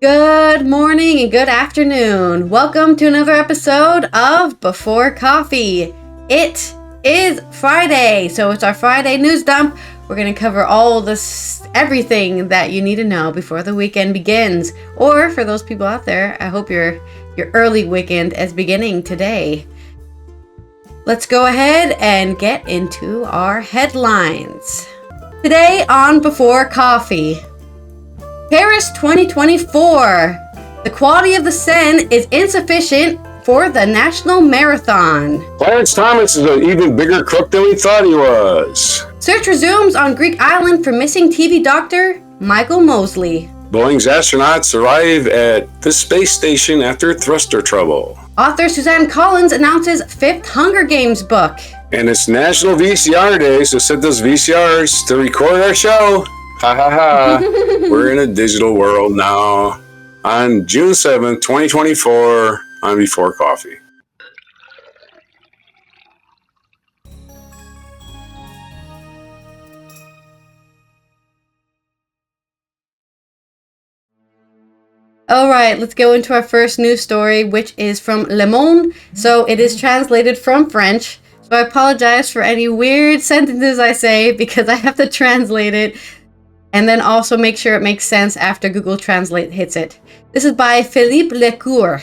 Good morning and good afternoon. Welcome to another episode of Before Coffee. It is Friday, so it's our Friday news dump. We're going to cover everything that you need to know before the weekend begins. Or for those people out there, I hope your early weekend is beginning today. Let's go ahead and get into our headlines. Today on Before Coffee. Paris 2024. The quality of the Seine is insufficient for the national marathon. Clarence Thomas is an even bigger crook than we thought he was. Search resumes on Greek island for missing TV doctor Michael Mosley. Boeing's astronauts arrive at the space station after thruster trouble. Author Suzanne Collins announces 5th Hunger Games book. And it's National VCR Day, so send those VCRs to record our show. Ha ha ha. We're in a digital world now. On June 7th, 2024, on Before Coffee. All right, let's go into our first news story, which is from Le Monde. So it is translated from French. So I apologize for any weird sentences I say because I have to translate it. And then also make sure it makes sense after Google Translate hits it. This is by Philippe Lecour.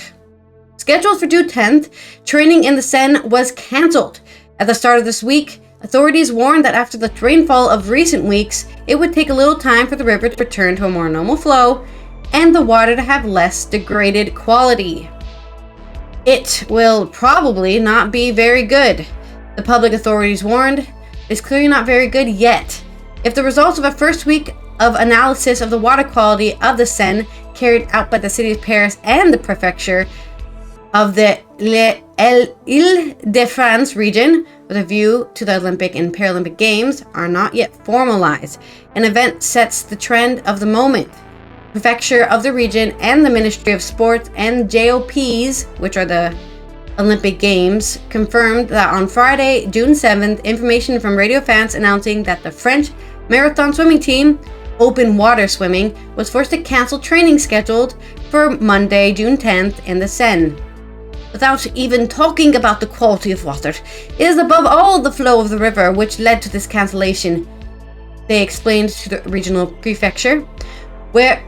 Scheduled for June 10th, training in the Seine was cancelled. At the start of this week, authorities warned that after the rainfall of recent weeks, it would take a little time for the river to return to a more normal flow and the water to have less degraded quality. It will probably not be very good. The public authorities warned, it's clearly not very good yet. If the results of a first week of analysis of the water quality of the Seine carried out by the city of Paris and the prefecture of the Île-de-France region with a view to the Olympic and Paralympic Games are not yet formalized, an event sets the trend of the moment. The prefecture of the region and the Ministry of Sports and JOPs, which are the Olympic Games, confirmed that on Friday, June 7th, information from Radio France announcing that the French marathon swimming team, open water swimming, was forced to cancel training scheduled for Monday, June 10th in the Seine. Without even talking about the quality of water, it is above all the flow of the river which led to this cancellation, they explained to the regional prefecture, where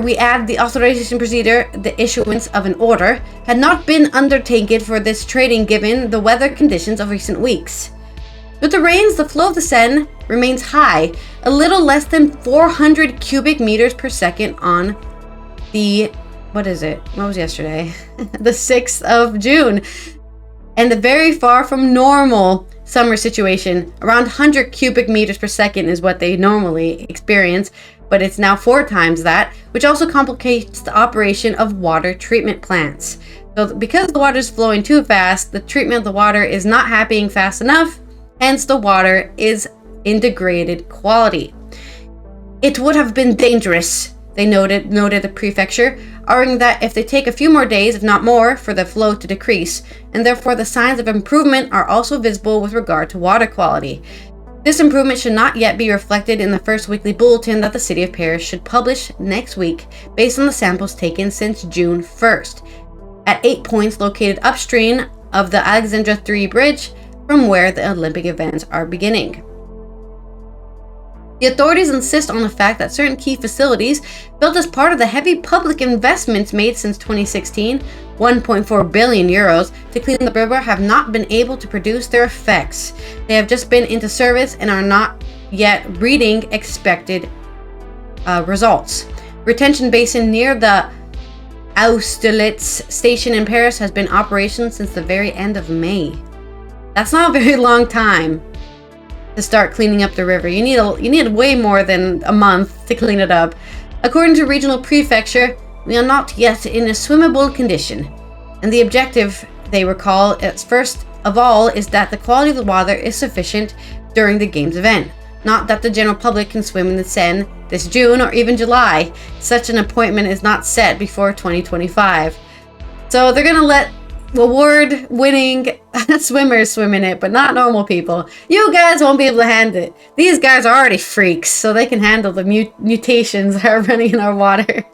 we add the authorization procedure, the issuance of an order had not been undertaken for this training given the weather conditions of recent weeks. With the rains, the flow of the Seine remains high, a little less than 400 cubic meters per second on the, what was yesterday? The 6th of June. And very far from normal summer situation. Around 100 cubic meters per second is what they normally experience, but it's now 4 times that, which also complicates the operation of water treatment plants. So because the water is flowing too fast, the treatment of the water is not happening fast enough. Hence, the water is in degraded quality. It would have been dangerous, they noted the prefecture, arguing that if they take a few more days, if not more, for the flow to decrease, and therefore the signs of improvement are also visible with regard to water quality. This improvement should not yet be reflected in the first weekly bulletin that the City of Paris should publish next week, based on the samples taken since June 1st, at 8 points located upstream of the Alexandra 3 bridge, from where the Olympic events are beginning. The authorities insist on the fact that certain key facilities built as part of the heavy public investments made since 2016, 1.4 billion euros, to clean the river have not been able to produce their effects. They have just been into service and are not yet reading expected results. Retention basin near the Austerlitz station in Paris has been in operation since the very end of May. That's not a very long time to start cleaning up the river. You need way more than a month to clean it up. According to regional prefecture, we are not yet in a swimmable condition. And the objective, they recall, first of all, is that the quality of the water is sufficient during the games event. Not that the general public can swim in the Seine this June or even July. Such an appointment is not set before 2025. So they're gonna let award-winning swimmers swim in it, but not normal people. You guys won't be able to handle it. These guys are already freaks, so they can handle the mutations that are running in our water.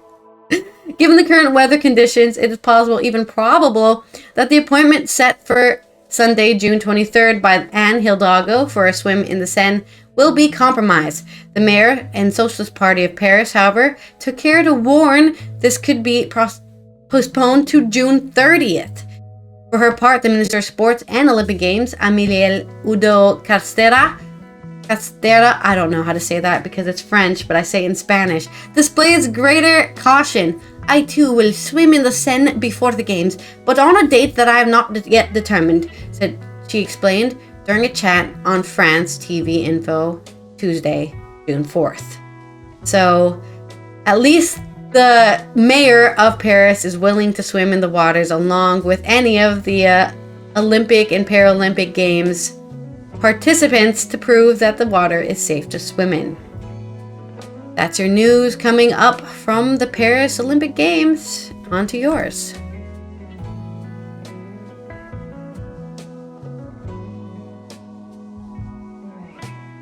Given the current weather conditions, it is possible, even probable, that the appointment set for Sunday, June 23rd by Anne Hidalgo for a swim in the Seine will be compromised. The mayor and Socialist Party of Paris, however, took care to warn this could be postponed to June 30th. For her part, the Minister of Sports and Olympic Games, Amélie Oudéa-Castéra, I don't know how to say that because it's French, but I say it in Spanish, displays greater caution. I too will swim in the Seine before the games, but on a date that I have not yet determined, she explained during a chat on France TV Info Tuesday, June 4th. So, at least the mayor of Paris is willing to swim in the waters along with any of the Olympic and Paralympic Games participants to prove that the water is safe to swim in. That's your news coming up from the Paris Olympic Games. On to yours.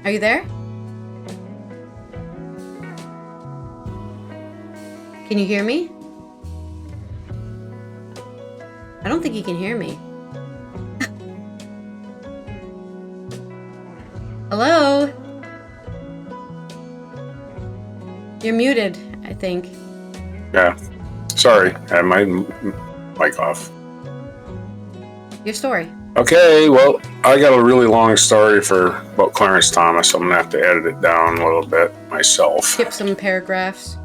Are you there? Can you hear me? I don't think you can hear me. Hello? You're muted, I think. Yeah. Sorry, I had my mic off. Your story. Okay, well, I got a really long story about Clarence Thomas. I'm going to have to edit it down a little bit myself. Skip some paragraphs.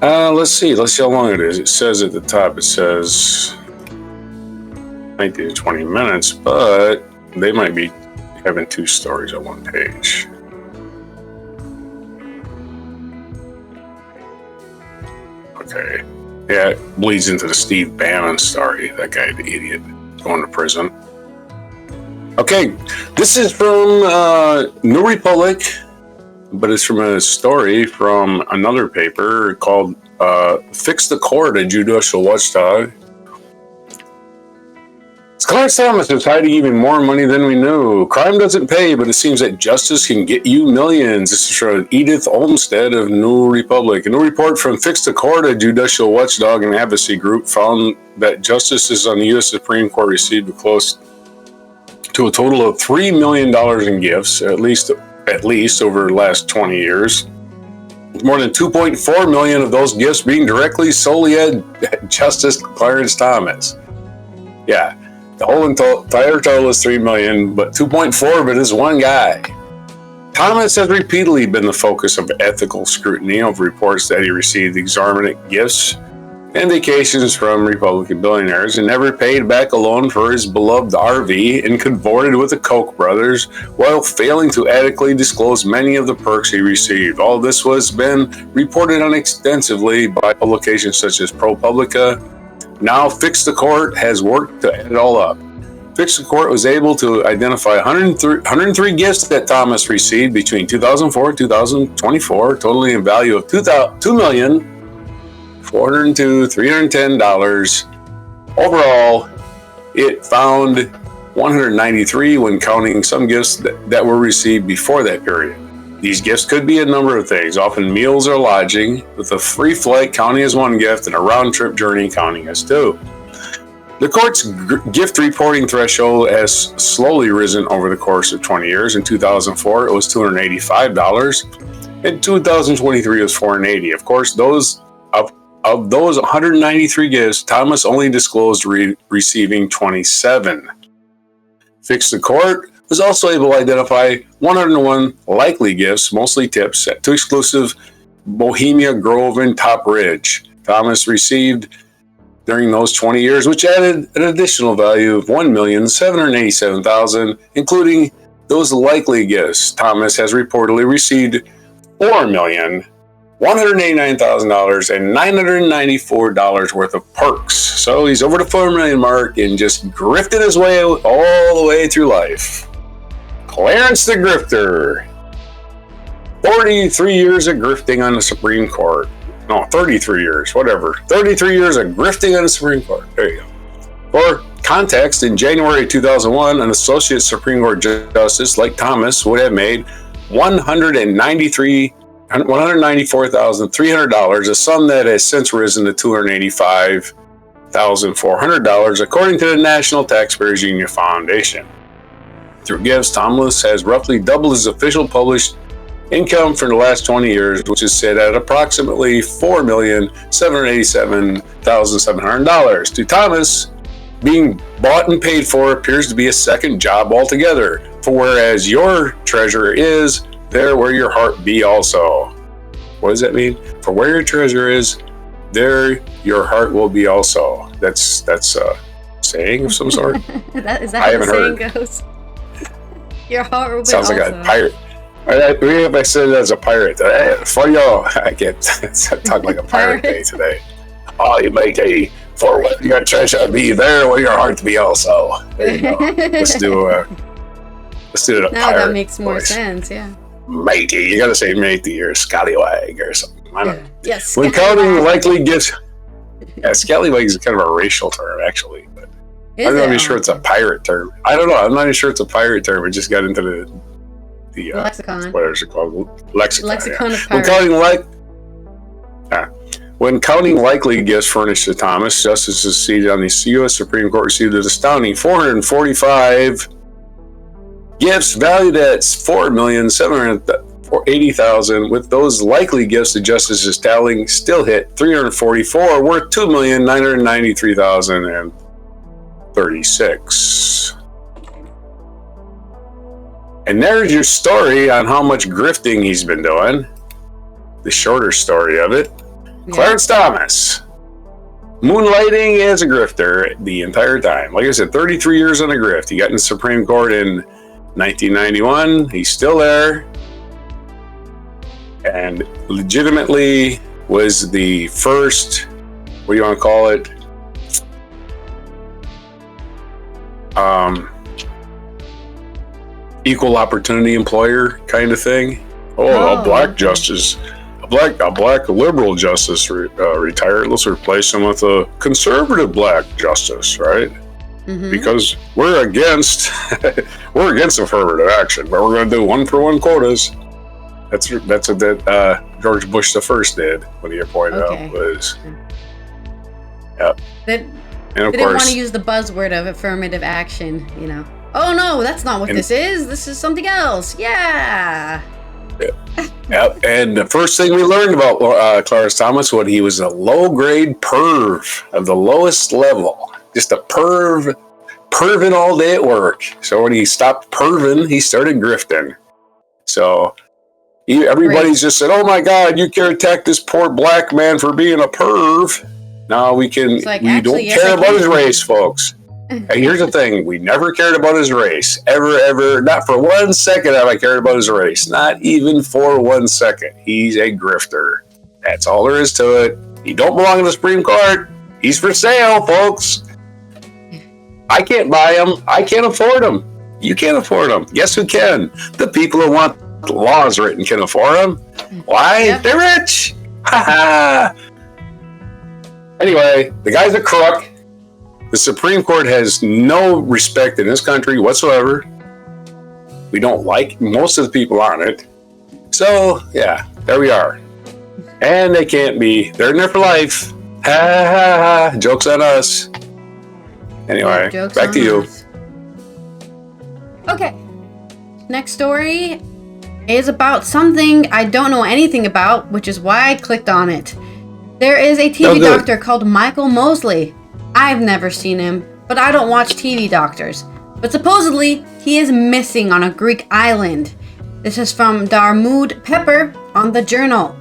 Let's see how long it is. It says at the top, it says 19 to 20 minutes, but they might be having two stories on one page. Okay. Yeah, it bleeds into the Steve Bannon story. That guy, the idiot, going to prison. Okay, this is from New Republic, but it's from a story from another paper called Fix the Court, a Judicial Watchdog. Clarence Thomas is hiding even more money than we knew. Crime doesn't pay, but it seems that justice can get you millions. This is from Edith Olmsted of New Republic. A new report from Fix the Court, a judicial watchdog and advocacy group, found that justices on the U.S. Supreme Court received close to a total of $3 million in gifts, at least over the last 20 years. More than 2.4 million of those gifts being directly solely at Justice Clarence Thomas. Yeah. The whole entire total is $3 million, but 2.4 of it is one guy. Thomas has repeatedly been the focus of ethical scrutiny of reports that he received exorbitant gifts and vacations from Republican billionaires and never paid back a loan for his beloved RV and cavorted with the Koch brothers while failing to adequately disclose many of the perks he received. All this has been reported on extensively by publications such as ProPublica. Now, Fix the Court has worked to add it all up. Fix the Court was able to identify 103 gifts that Thomas received between 2004 and 2024, totaling a value of $2,402,310. Overall, it found 193 when counting some gifts that were received before that period. These gifts could be a number of things, often meals or lodging, with a free flight counting as one gift and a round-trip journey counting as two. The court's gift reporting threshold has slowly risen over the course of 20 years. In 2004, it was $285. In 2023, it was $480. Of course, of those 193 gifts, Thomas only disclosed receiving 27. Fix the Court was also able to identify 101 likely gifts, mostly tips, at two exclusive Bohemia Grove and Top Ridge Thomas received during those 20 years, which added an additional value of $1,787,000, including those likely gifts. Thomas has reportedly received $4,189,000 and $994 worth of perks. So he's over the $4 million mark and just grifted his way all the way through life. Clarence the Grifter. 43 years of grifting on the Supreme Court. No, 33 years, whatever. 33 years of grifting on the Supreme Court. There you go. For context, in January 2001, an associate Supreme Court justice like Thomas would have made $193 $194,300, a sum that has since risen to $285,400, according to the National Taxpayers Union Foundation. Through gifts, Thomas has roughly doubled his official published income for the last 20 years, which is set at approximately $4,787,700. To Thomas, being bought and paid for appears to be a second job altogether. For whereas your treasure is, there where your heart be also. What does that mean? For where your treasure is, there your heart will be also. That's a saying of some sort. Is that how the saying goes? Your heart will be Sounds also. like a pirate. If I said it as a pirate, for you, I can't talk like a pirate day today. Oh, you matey, for where your treasure be, there will your heart be also. There you go. Let's do it. Now that makes more sense, yeah. Matey, you gotta say matey or scallywag or something. I don't know. Yes. When counting likely gifts, scallywag is kind of a racial term, actually. But I'm not even sure it's a pirate term. I don't know. I'm not even sure it's a pirate term. It just got into the lexicon. What is it called? Lexicon of pirate. When counting likely gifts furnished to Thomas, justices seated on the U.S. Supreme Court received an astounding 445 gifts valued at $4,780,000. With those likely gifts, the justices tallying still hit 344, worth $2,993,036. And there's your story on how much grifting he's been doing. The shorter story of it. Yeah. Clarence Thomas, moonlighting as a grifter the entire time. Like I said, 33 years on a grift. He got in the Supreme Court in 1991. He's still there. And legitimately was the first, what do you want to call it? Equal opportunity employer kind of thing. A black justice, a black liberal justice retired. Let's replace him with a conservative black justice, right? Mm-hmm. Because we're against affirmative action, but we're going to do 1-for-1 quotas. That's what George Bush the First did when he appointed out was. Yep. They didn't want to use the buzzword of affirmative action, you know. Oh no, that's not what this is. This is something else. Yeah. Yep. And the first thing we learned about Clarence Thomas was he was a low-grade perv of the lowest level. Just a perving all day at work. So when he stopped perving, he started grifting. So everybody's just said, "Oh my God, you can't attack this poor black man for being a perv." No, we don't care about his race, folks. And here's the thing, we never cared about his race. Ever, not for 1 second have I cared about his race. Not even for 1 second. He's a grifter. That's all there is to it. He don't belong in the Supreme Court. He's for sale, folks. I can't buy him. I can't afford him. You can't afford him. Guess who can? The people who want the laws written can afford him. Why? Yep. They're rich. Ha ha. Anyway, the guy's a crook. The Supreme Court has no respect in this country whatsoever. We don't like most of the people on it. So, yeah, there we are. And they can't be. They're in there for life. Ha ha ha. Joke's on us. Anyway, back to you. Okay. Next story is about something I don't know anything about, which is why I clicked on it. There is a TV doctor called Michael Mosley. I've never seen him, but I don't watch TV doctors. But supposedly, he is missing on a Greek island. This is from Darmoud Pepper on the Journal.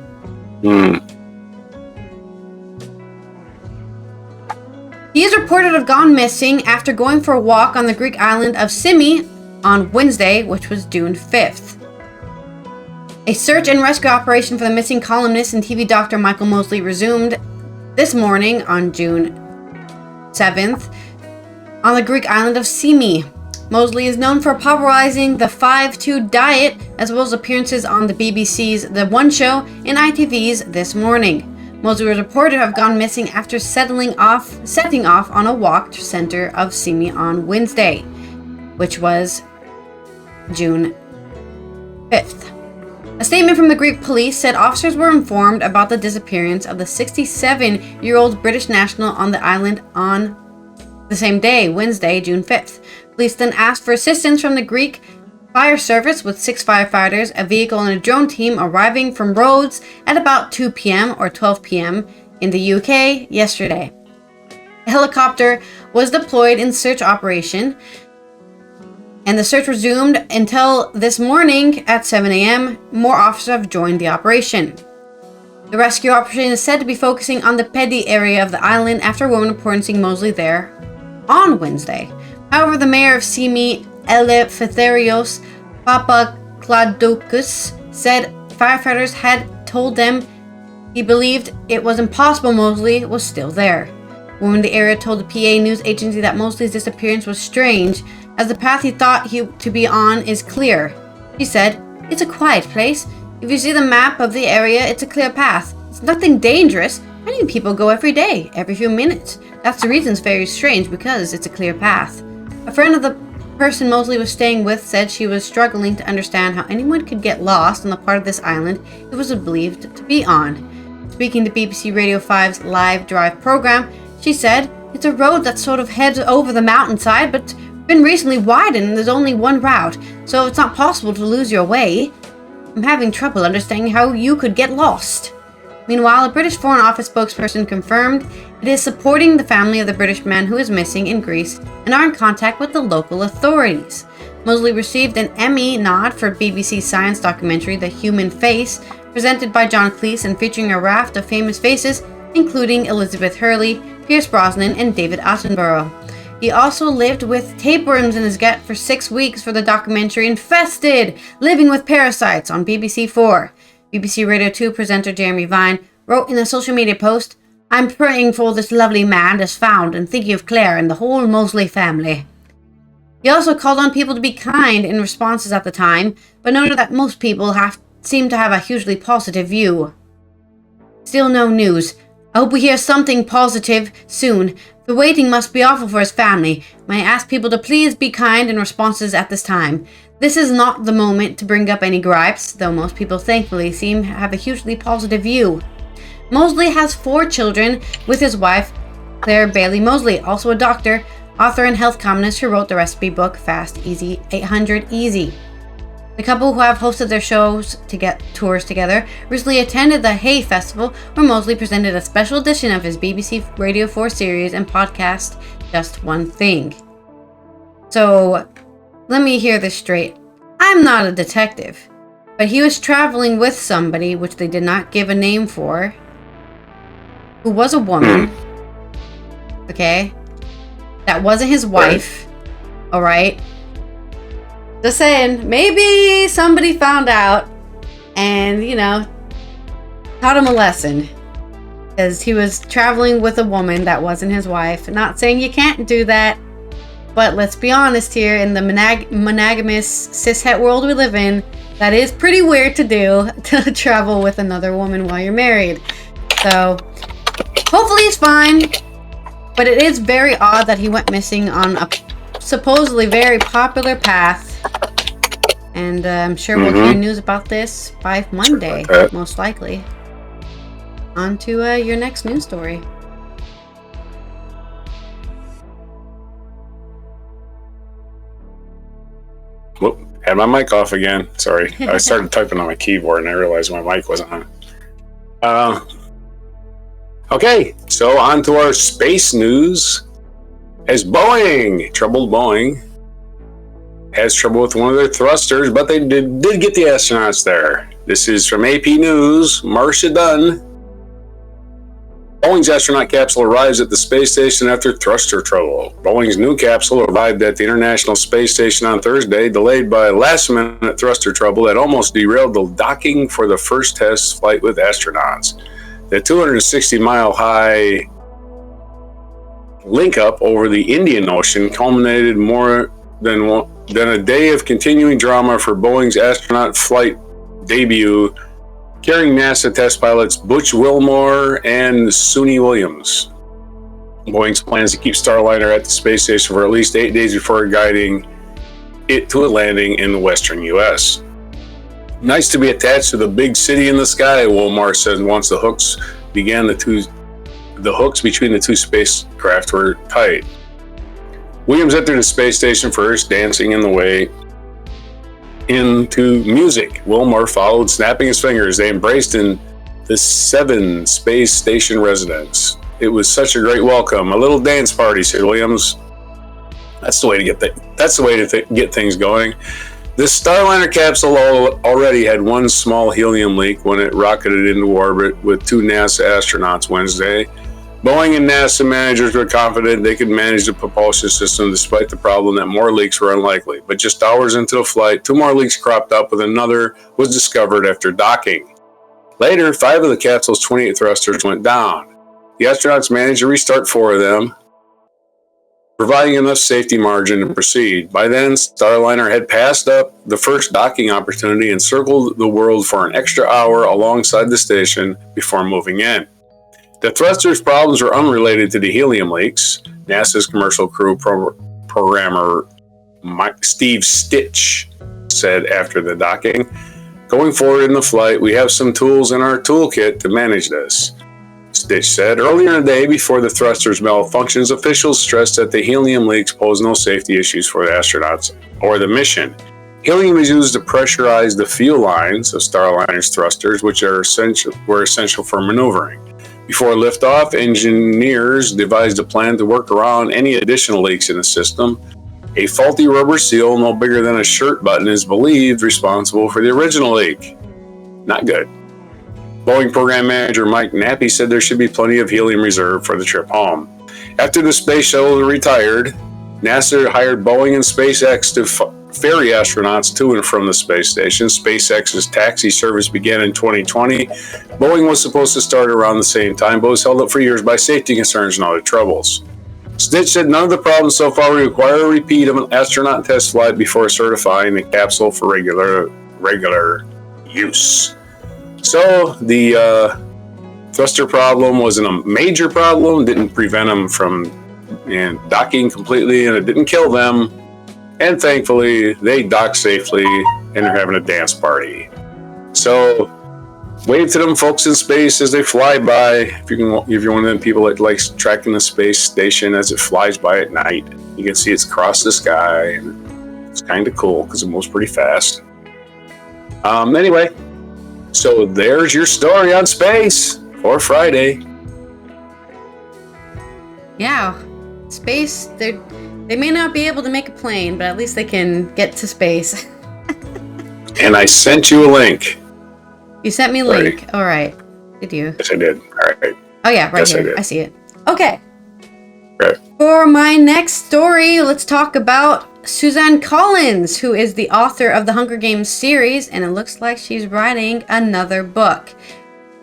He is reported to have gone missing after going for a walk on the Greek island of Seine on Wednesday, which was June 5th. A search and rescue operation for the missing columnist and TV doctor Michael Mosley resumed this morning on June 7th on the Greek island of Seine. Mosley is known for popularizing the 5-2 diet as well as appearances on the BBC's The One Show and ITV's This Morning. Mosley was reported to have gone missing after setting off on a walk to the center of Seine on Wednesday, which was June 5th. A statement from the Greek police said officers were informed about the disappearance of the 67-year-old British national on the island on the same day, Wednesday, June 5th. Police then asked for assistance from the Greek fire service with 6 firefighters, a vehicle, and a drone team arriving from Rhodes at about 2 p.m. or 12 p.m. in the UK yesterday. A helicopter was deployed in search operation, and the search resumed until this morning at 7 a.m. More officers have joined the operation. The rescue operation is said to be focusing on the Pedi area of the island after a woman reported seeing Mosley there on Wednesday. However, the mayor of Seine, Eleftherios Papakladoukis, said firefighters had told them he believed it was impossible Mosley was still there. A woman in the area told the PA news agency that Mosley's disappearance was strange, as the path he thought he to be on is clear. She said, "It's a quiet place. If you see the map of the area, it's a clear path. It's nothing dangerous. Many people go every day, every few minutes. That's the reason it's very strange, because it's a clear path." A friend of the person Mosley was staying with said she was struggling to understand how anyone could get lost on the part of this island it was believed to be on. Speaking to BBC Radio 5's Live Drive program, she said, "It's a road that sort of heads over the mountainside, but been recently widened and there's only one route, so it's not possible to lose your way. I'm having trouble understanding how you could get lost." Meanwhile, a British Foreign Office spokesperson confirmed it is supporting the family of the British man who is missing in Greece and are in contact with the local authorities. Mosley received an Emmy nod for BBC science documentary The Human Face, presented by John Cleese and featuring a raft of famous faces, including Elizabeth Hurley, Pierce Brosnan, and David Attenborough. He also lived with tapeworms in his gut for 6 weeks for the documentary Infested, Living with Parasites on BBC 4. BBC Radio 2 presenter Jeremy Vine wrote in a social media post, "I'm praying for this lovely man that's found and thinking of Claire and the whole Mosley family." He also called on people to be kind in responses at the time, but noted that most people seem to have a hugely positive view. Still no news. I hope we hear something positive soon. The waiting must be awful for his family. May I ask people to please be kind in responses at this time. This is not the moment to bring up any gripes, though most people thankfully seem to have a hugely positive view. Mosley has 4 children with his wife, Claire Bailey Mosley, also a doctor, author, and health columnist who wrote the recipe book Fast, Easy, 800 Easy. The couple, who have hosted their tours together, recently attended the Hay Festival, where Mosley presented a special edition of his BBC Radio 4 series and podcast, Just One Thing. So, let me hear this straight. I'm not a detective, but he was traveling with somebody, which they did not give a name for, who was a woman, okay? That wasn't his wife, alright? Just saying, maybe somebody found out and, taught him a lesson. Because he was traveling with a woman that wasn't his wife. Not saying you can't do that, but let's be honest here, in the monogamous cishet world we live in, that is pretty weird to do, to travel with another woman while you're married. So, hopefully he's fine, but it is very odd that he went missing on a supposedly very popular path. And I'm sure we'll hear news about this by Monday, most likely. On to your next news story. Whoop, had my mic off again. Sorry. I started typing on my keyboard and I realized my mic wasn't on. Okay, so on to our space news. As troubled Boeing, has trouble with one of their thrusters, but they did get the astronauts there. This is from AP News, Marcia Dunn. Boeing's astronaut capsule arrives at the space station after thruster trouble. Boeing's new capsule arrived at the International Space Station on Thursday, delayed by last-minute thruster trouble that almost derailed the docking for the first test flight with astronauts. The 260-mile-high link-up over the Indian Ocean culminated more than a day of continuing drama for Boeing's astronaut flight debut, carrying NASA test pilots Butch Wilmore and Suni Williams. Boeing's plans to keep Starliner at the space station for at least 8 days before guiding it to a landing in the western U.S. Nice to be attached to the big city in the sky, Wilmar said once the hooks between the two spacecraft were tight. Williams entered the space station first, dancing in the way into music. Wilmar followed, snapping his fingers. They embraced in the 7 space station residence. It was such a great welcome. A little dance party, said Williams. That's the way to get things going. This Starliner capsule already had one small helium leak when it rocketed into orbit with 2 NASA astronauts Wednesday. Boeing and NASA managers were confident they could manage the propulsion system despite the problem that more leaks were unlikely. But just hours into the flight, 2 more leaks cropped up, with another was discovered after docking. Later, 5 of the capsule's 28 thrusters went down. The astronauts managed to restart 4 of them, providing enough safety margin to proceed. By then, Starliner had passed up the first docking opportunity and circled the world for an extra hour alongside the station before moving in. The thrusters' problems were unrelated to the helium leaks, NASA's commercial crew programmer Steve Stitch said after the docking. Going forward in the flight, we have some tools in our toolkit to manage this, Stitch said. Earlier in the day, before the thrusters malfunctions, officials stressed that the helium leaks pose no safety issues for the astronauts or the mission. Helium is used to pressurize the fuel lines of Starliner's thrusters, which were essential for maneuvering. Before liftoff, engineers devised a plan to work around any additional leaks in the system. A faulty rubber seal no bigger than a shirt button is believed responsible for the original leak. Not good. Boeing program manager Mike Nappy said there should be plenty of helium reserve for the trip home. After the space shuttle retired, NASA hired Boeing and SpaceX to ferry astronauts to and from the space station. SpaceX's taxi service began in 2020. Boeing was supposed to start around the same time, but was held up for years by safety concerns and other troubles. Stitch said none of the problems so far require a repeat of an astronaut test flight before certifying the capsule for regular use. So the thruster problem wasn't a major problem, didn't prevent them from docking completely, and it didn't kill them. And thankfully, they docked safely and are having a dance party. So, wave to them folks in space as they fly by. If you're one of them people that likes tracking the space station as it flies by at night, you can see it's across the sky, and it's kind of cool because it moves pretty fast. Anyway, so there's your story on space for Friday. Yeah, space. They may not be able to make a plane, but at least they can get to space. And I sent you a link. You sent me a link. All right. Did you? Yes, I did. All right. Oh, yeah, right yes, here. I see it. Okay. Right. For my next story, let's talk about Suzanne Collins, who is the author of the Hunger Games series, and it looks like she's writing another book.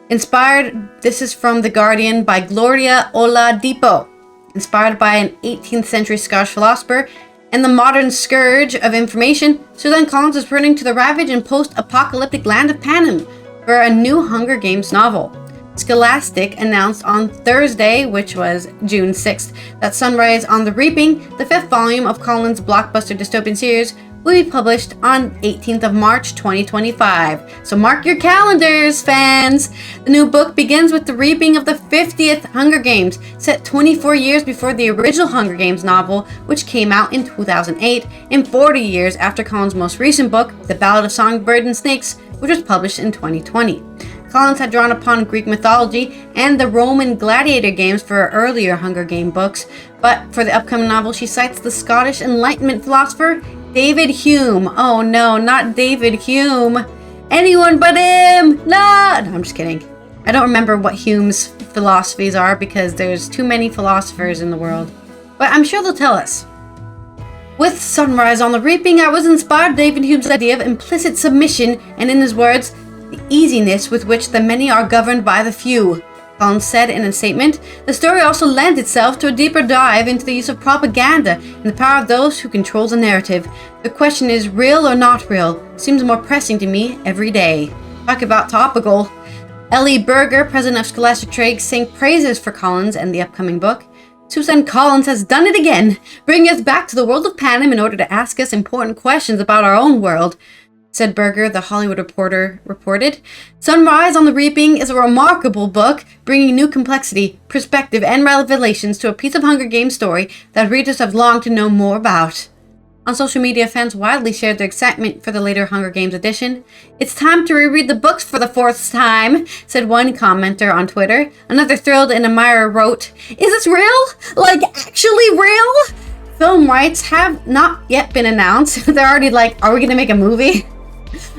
Inspired, this is from The Guardian, by Gloria Oladipo. Inspired by an 18th century Scottish philosopher and the modern scourge of information, Suzanne Collins is returning to the ravaged and post-apocalyptic land of Panem for a new Hunger Games novel. Scholastic announced on Thursday, which was June 6th, that Sunrise on the Reaping, the 5th volume of Collins' blockbuster dystopian series, will be published on 18th of March 2025. So mark your calendars, fans! The new book begins with the reaping of the 50th Hunger Games, set 24 years before the original Hunger Games novel, which came out in 2008, and 40 years after Collins' most recent book, The Ballad of Songbirds and Snakes, which was published in 2020. Collins had drawn upon Greek mythology and the Roman gladiator games for her earlier Hunger Game books, but for the upcoming novel, she cites the Scottish Enlightenment philosopher David Hume. Oh no, not David Hume. Anyone but him! No, I'm just kidding. I don't remember what Hume's philosophies are because there's too many philosophers in the world. But I'm sure they'll tell us. With Sunrise on the Reaping, I was inspired by David Hume's idea of implicit submission, and in his words, the easiness with which the many are governed by the few. Collins said in a statement, the story also lends itself to a deeper dive into the use of propaganda and the power of those who control the narrative. The question is real or not real seems more pressing to me every day. Talk about topical. Ellie Berger, president of Scholastic Trade, sang praises for Collins and the upcoming book. Suzanne Collins has done it again, bringing us back to the world of Panem in order to ask us important questions about our own world. said Berger, the Hollywood Reporter, reported. Sunrise on the Reaping is a remarkable book, bringing new complexity, perspective, and revelations to a piece of Hunger Games story that readers have longed to know more about. On social media, fans widely shared their excitement for the later Hunger Games edition. It's time to reread the books for the fourth time, said one commenter on Twitter. Another thrilled and admirer wrote, "Is this real? Like, actually real?" Film rights have not yet been announced. They're already like, are we going to make a movie?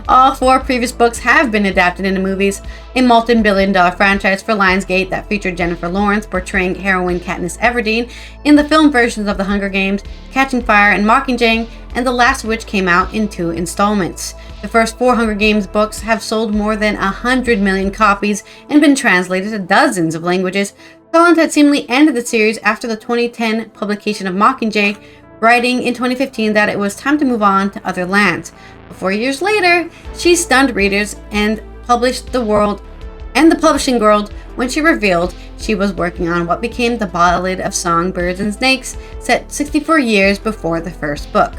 All 4 previous books have been adapted into movies. A multi-billion-dollar franchise for Lionsgate that featured Jennifer Lawrence portraying heroine Katniss Everdeen in the film versions of The Hunger Games, Catching Fire, and Mockingjay, and the last of which came out in 2 installments. The first 4 Hunger Games books have sold more than 100 million copies and been translated to dozens of languages. Collins had seemingly ended the series after the 2010 publication of Mockingjay, writing in 2015 that it was time to move on to other lands. 4 years later, she stunned readers and the publishing world when she revealed she was working on what became the Ballad of Songbirds and Snakes, set 64 years before the first book.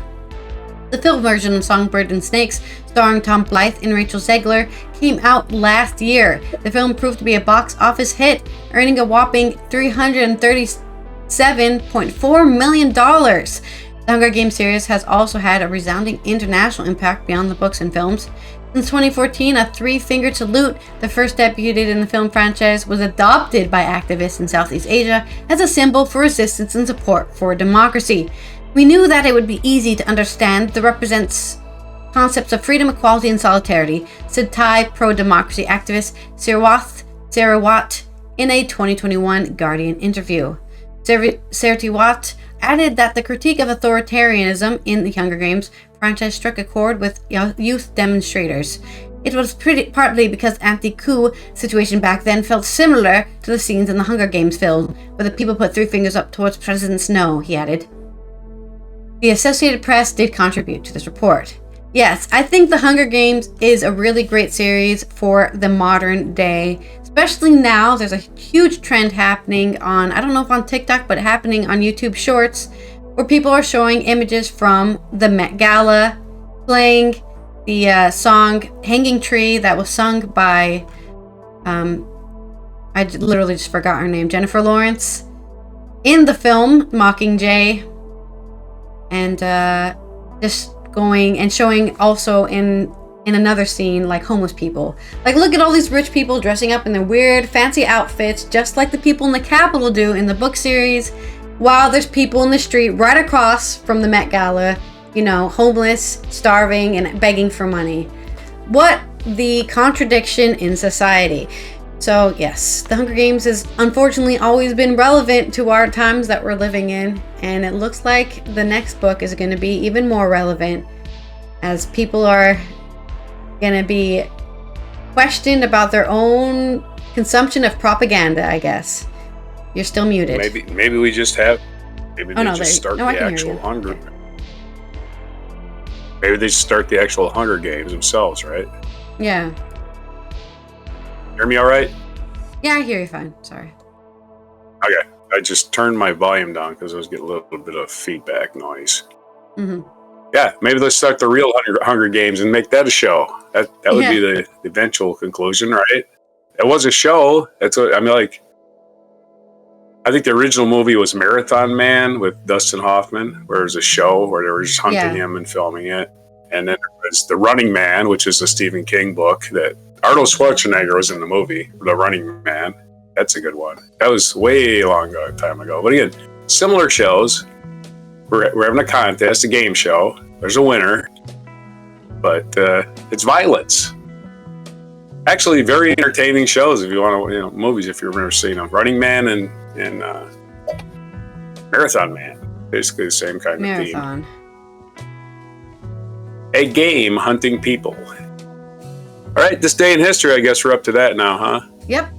The film version of Songbirds and Snakes, starring Tom Blythe and Rachel Zegler, came out last year. The film proved to be a box office hit, earning a whopping $337.4 million. The Hunger Games series has also had a resounding international impact beyond the books and films. Since 2014, a 3-fingered salute, the first debuted in the film franchise, was adopted by activists in Southeast Asia as a symbol for resistance and support for democracy. We knew that it would be easy to understand that represents concepts of freedom, equality, and solidarity, said Thai pro-democracy activist Sarawat in a 2021 Guardian interview. Sarawat added that the critique of authoritarianism in the Hunger Games franchise struck a chord with youth demonstrators. It was partly because anti-coup situation back then felt similar to the scenes in the Hunger Games film, where the people put 3 fingers up towards President Snow, he added. The Associated Press did contribute to this report. Yes, I think The Hunger Games is a really great series for the modern day. Especially now, there's a huge trend happening on, I don't know if on TikTok, but happening on YouTube Shorts, where people are showing images from the Met Gala, playing the song Hanging Tree that was sung by, I literally just forgot her name, Jennifer Lawrence, in the film Mockingjay, and just going and showing also in another scene, like homeless people. Like, look at all these rich people dressing up in their weird, fancy outfits, just like the people in the Capitol do in the book series, while there's people in the street right across from the Met Gala, homeless, starving, and begging for money. What the contradiction in society. So, yes, The Hunger Games has unfortunately always been relevant to our times that we're living in, and it looks like the next book is going to be even more relevant, as people are going to be questioned about their own consumption of propaganda, I guess. You're still muted. Maybe we just have. Maybe they just start the actual Hunger. Maybe they just start the actual Hunger Games themselves, right? Yeah. Hear me all right? Yeah, I hear you fine. Sorry. Okay. I just turned my volume down because I was getting a little bit of feedback noise. Mm-hmm. Yeah, maybe let's start the real Hunger Games and make that a show. That would be the eventual conclusion, right? It was a show. That's what I mean. Like, I think the original movie was Marathon Man with Dustin Hoffman, where it was a show where they were just hunting him and filming it. And then there was The Running Man, which is a Stephen King book that Arnold Schwarzenegger was in the movie, The Running Man. That's a good one. That was way long time ago. But again, similar shows. We're having a contest, a game show. There's a winner, but it's violence. Actually, very entertaining shows if you want to, movies if you've never seen them. Running Man and Marathon Man, basically the same kind of theme. A game hunting people. All right, this day in history, I guess we're up to that now, huh? Yep.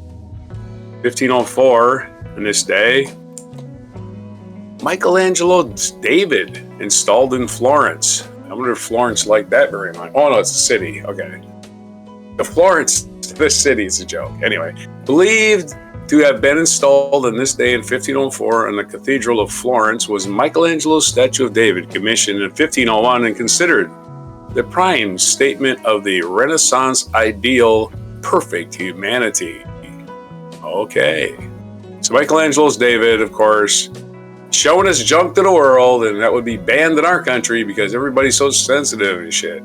1504, in this day, Michelangelo's David installed in Florence. I wonder if Florence liked that very much. Oh, no, it's a city. Okay. This city is a joke. Anyway, believed to have been installed in this day in 1504 in the Cathedral of Florence was Michelangelo's statue of David, commissioned in 1501 and considered the prime statement of the Renaissance ideal, perfect humanity. Okay. So Michelangelo's David, of course, showing his junk to the world, and that would be banned in our country because everybody's so sensitive and shit.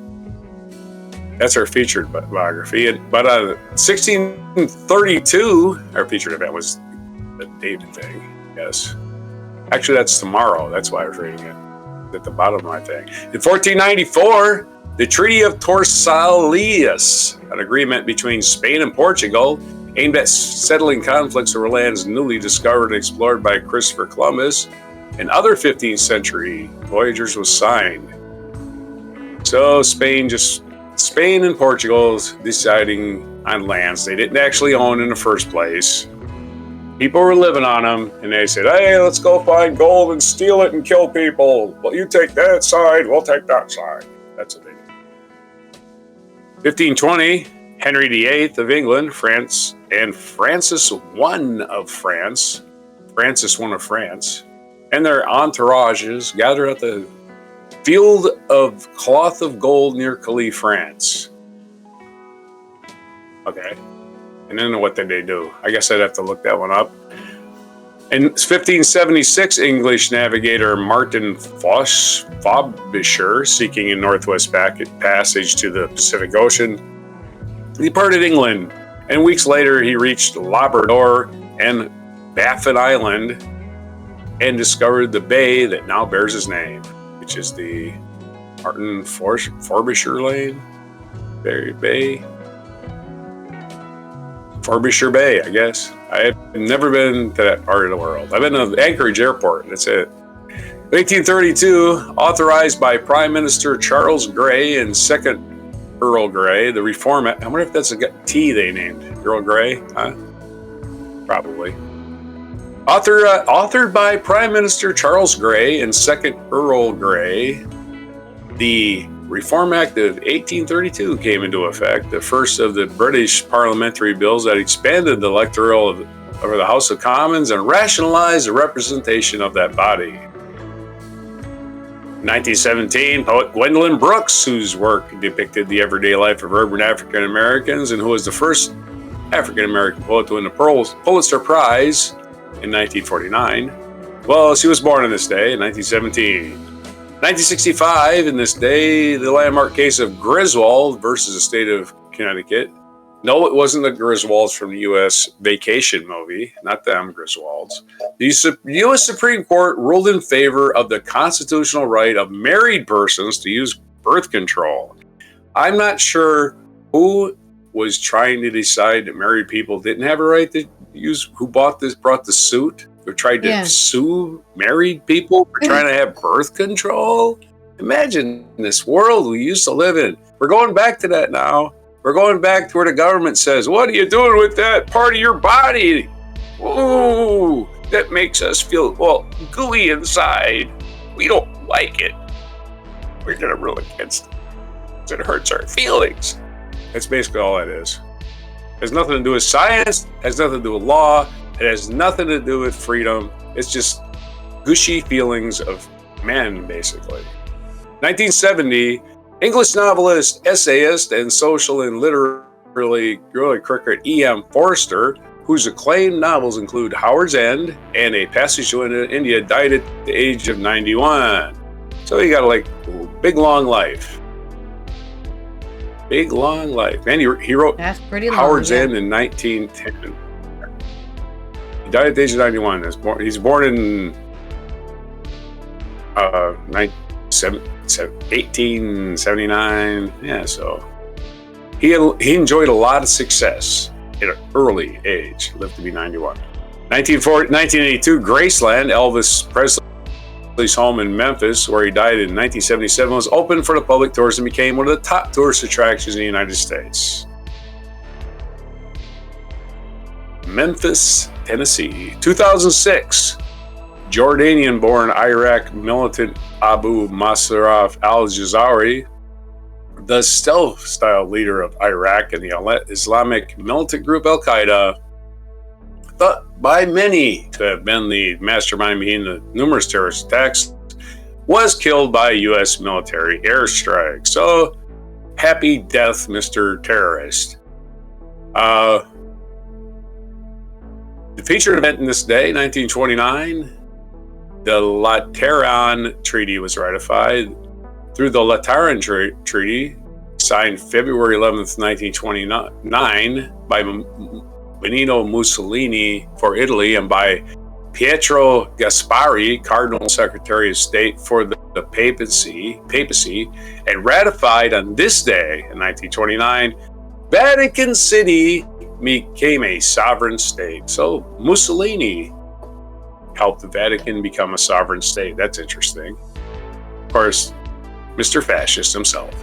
That's our featured biography. But 1632, our featured event was the David thing, yes. Actually, that's tomorrow. That's why I was reading it at the bottom of my thing. In 1494, the Treaty of Torsallias, an agreement between Spain and Portugal, aimed at settling conflicts over lands newly discovered and explored by Christopher Columbus and other 15th century voyagers, was signed. So Spain and Portugal deciding on lands they didn't actually own in the first place. People were living on them, and they said, hey, let's go find gold and steal it and kill people. Well, you take that side, we'll take that side. That's what they did. 1520, Henry VIII of England, France, and Francis I of France, and their entourages gathered at the Field of Cloth of Gold near Calais, France. Okay. And then what did they do? I guess I'd have to look that one up. In 1576, English navigator Martin Frobisher, seeking a northwest passage to the Pacific Ocean, departed England, and weeks later he reached Labrador and Baffin Island and discovered the bay that now bears his name, which is the Martin Frobisher Bay. Frobisher Bay, I guess. I've never been to that part of the world. I've been to Anchorage Airport, that's it. 1832, authorized by Prime Minister Charles Grey and 2nd Earl Grey, the Reform Act. I wonder if that's a T they named. Earl Grey, huh? Probably. Authored by Prime Minister Charles Grey and 2nd Earl Grey, the Reform Act of 1832 came into effect, the first of the British parliamentary bills that expanded the electoral of the House of Commons and rationalized the representation of that body. 1917, poet Gwendolyn Brooks, whose work depicted the everyday life of urban African Americans and who was the first African American poet to win the Pulitzer Prize in 1949. Well, she was born on this day in 1917. 1965, in this day, the landmark case of Griswold versus the state of Connecticut. No, it wasn't the Griswolds from the U.S. Vacation movie, not them Griswolds. The U.S. Supreme Court ruled in favor of the constitutional right of married persons to use birth control. I'm not sure who was trying to decide that married people didn't have a right to use, who brought the suit, who tried to sue married people for trying to have birth control. Imagine this world we used to live in. We're going back to that now. We're going back to where the government says, what are you doing with that part of your body? Ooh, that makes us feel, gooey inside. We don't like it. We're going to rule against it. It hurts our feelings. That's basically all it is. It has nothing to do with science. It has nothing to do with law. It has nothing to do with freedom. It's just gushy feelings of men, basically. 1970, English novelist, essayist, and social and literary critic E.M. Forster, whose acclaimed novels include Howard's End and A Passage to India, died at the age of 91. So he got a big long life. Big long life. And he wrote Howard's End in 1910. He died at the age of 91. He's born in 1879. Yeah, so he enjoyed a lot of success at an early age. Lived to be 91. 1982, Graceland, Elvis Presley's home in Memphis, where he died in 1977, was open for the public tours and became one of the top tourist attractions in the United States. Memphis, Tennessee. 2006, Jordanian-born Iraq militant Abu Masraf al-Jazairi, the stealth-style leader of Iraq and the Islamic militant group Al-Qaeda, thought by many to have been the mastermind behind the numerous terrorist attacks, was killed by a U.S. military airstrike. So, happy death, Mr. Terrorist. The featured event in this day, 1929, the Lateran Treaty was ratified. Through the Lateran Treaty, signed February 11th, 1929, by Benito Mussolini for Italy and by Pietro Gasparri, Cardinal Secretary of State for the papacy, and ratified on this day in 1929, Vatican City became a sovereign state. So Mussolini helped the Vatican become a sovereign state. That's interesting. Of course, Mr. Fascist himself.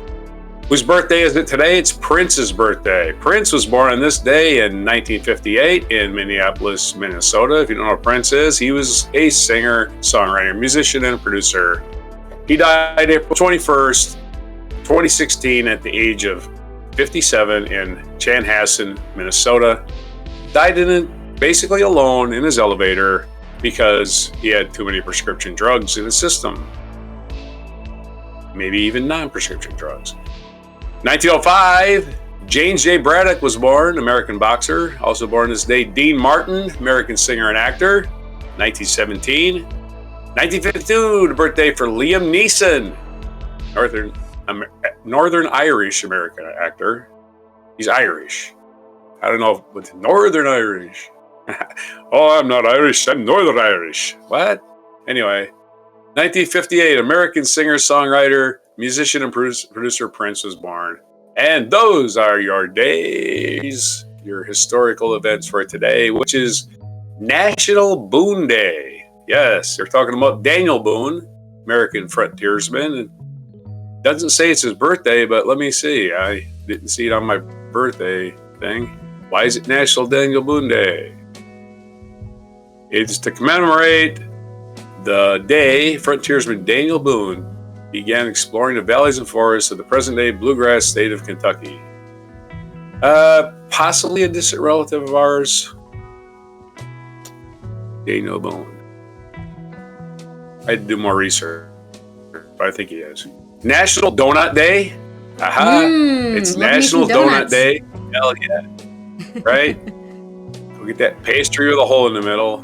Whose birthday is it today? It's Prince's birthday. Prince was born on this day in 1958 in Minneapolis, Minnesota. If you don't know what Prince is, he was a singer, songwriter, musician, and producer. He died April 21st, 2016 at the age of 57 in Chanhassen, Minnesota. Died basically alone in his elevator because he had too many prescription drugs in his system. Maybe even non-prescription drugs. 1905, James J. Braddock was born, American boxer. Also born this day, Dean Martin, American singer and actor. 1917. 1952, the birthday for Liam Neeson, Northern Irish American actor. He's Irish. I don't know what's Northern Irish. Oh, I'm not Irish, I'm Northern Irish. What? Anyway, 1958, American singer, songwriter, musician, and producer Prince was born. And those are your days, your historical events for today, which is National Boone Day. Yes, they're talking about Daniel Boone, American frontiersman. It doesn't say it's his birthday, but let me see. I didn't see it on my birthday thing. Why is it National Daniel Boone Day? It's to commemorate the day frontiersman Daniel Boone began exploring the valleys and forests of the present-day bluegrass state of Kentucky. Possibly a distant relative of ours, Daniel Boone. I had to do more research, but I think he is. National Donut Day. Aha! It's National Donut Day. Hell yeah! Right? We'll get that pastry with a hole in the middle.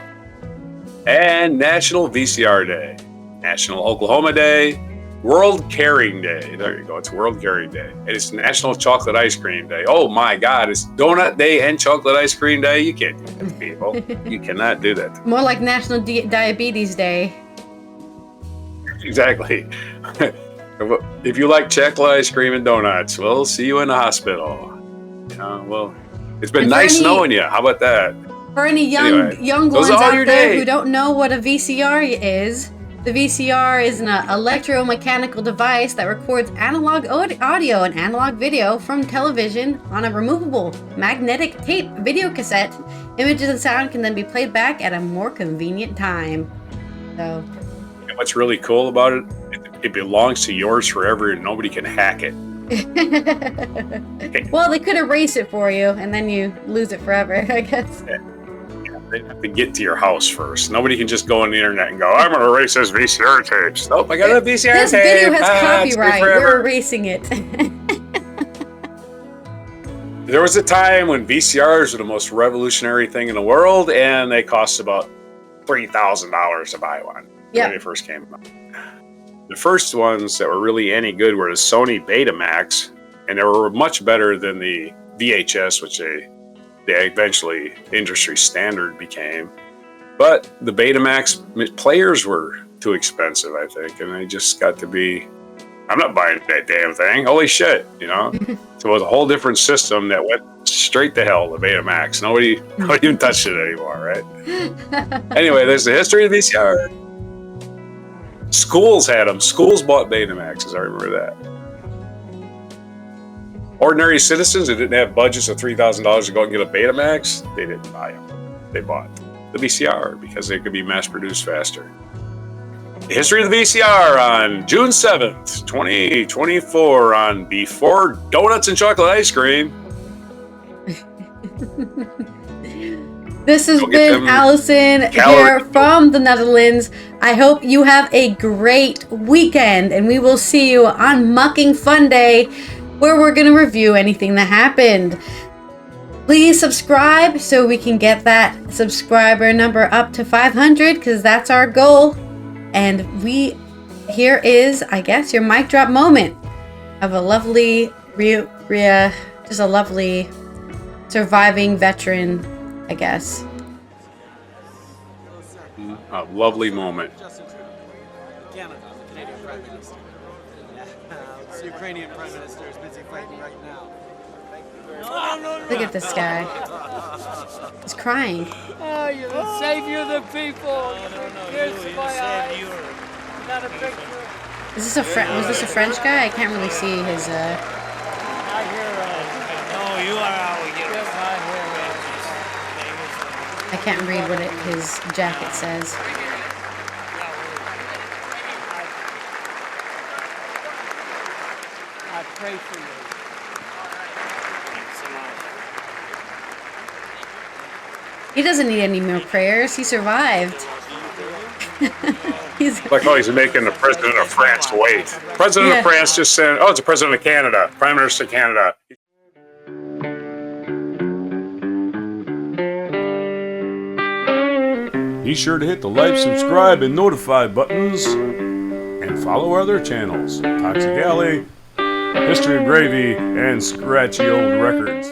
And National VCR Day. National Oklahoma Day. World Carrying Day. There you go. It's World Carrying Day. And it's National Chocolate Ice Cream Day. Oh my God. It's Donut Day and Chocolate Ice Cream Day. You can't do that to people. You cannot do that. More like National Diabetes Day. Exactly. If you like chocolate ice cream and donuts, we'll see you in the hospital. Well, it's been nice knowing you. How about that? For any young ones out there who don't know what a VCR is, the VCR is an electromechanical device that records analog audio and analog video from television on a removable magnetic tape video cassette. Images and sound can then be played back at a more convenient time. So, and what's really cool about it, it belongs to yours forever and nobody can hack it. Well, they could erase it for you and then you lose it forever, I guess. Yeah, they have to get to your house first. Nobody can just go on the internet and go, I'm going to erase this VCR tapes. Nope, I got a VCR tape. This video has copyright. We're erasing it. There was a time when VCRs were the most revolutionary thing in the world, and they cost about $3,000 to buy one when they first came out. The first ones that were really any good were the Sony Betamax, and they were much better than the VHS, which they eventually industry standard became. But the Betamax players were too expensive, I think, and they just got to be, I'm not buying that damn thing. Holy shit, So it was a whole different system that went straight to hell, the Betamax. Nobody even touched it anymore, right? Anyway, there's the history of VCR. Schools had them. Schools bought Betamaxes. I remember that. Ordinary citizens that didn't have budgets of $3,000 to go and get a Betamax, they didn't buy them. They bought the VCR because they could be mass-produced faster. The history of the VCR on June 7th, 2024 on Before Donuts and Chocolate Ice Cream. This has Go get been them Allison here from the Netherlands. I hope you have a great weekend, and we will see you on Mucking Fun Day, where we're going to review anything that happened. Please subscribe so we can get that subscriber number up to 500, because that's our goal. And here is, I guess, your mic drop moment of a lovely, just a lovely surviving veteran, I guess. A lovely moment. Canada, the Canadian Prime Minister. The Ukrainian Prime Minister is busy fighting right now. Look at this guy. He's crying. Oh, you're the savior of the people. Here's my eyes. Not a picture. Was this a French guy? I can't really see his. My hero. No, you are our hero. You're my hero. I can't read what his jacket says. I pray for you. He doesn't need any more prayers. He survived. He's He's making the president of France wait. President of France just said, "Oh, it's the president of Canada, Prime Minister of Canada." Be sure to hit the like, subscribe, and notify buttons, and follow our other channels: Toxic Alley, History of Gravy, and Scratchy Old Records.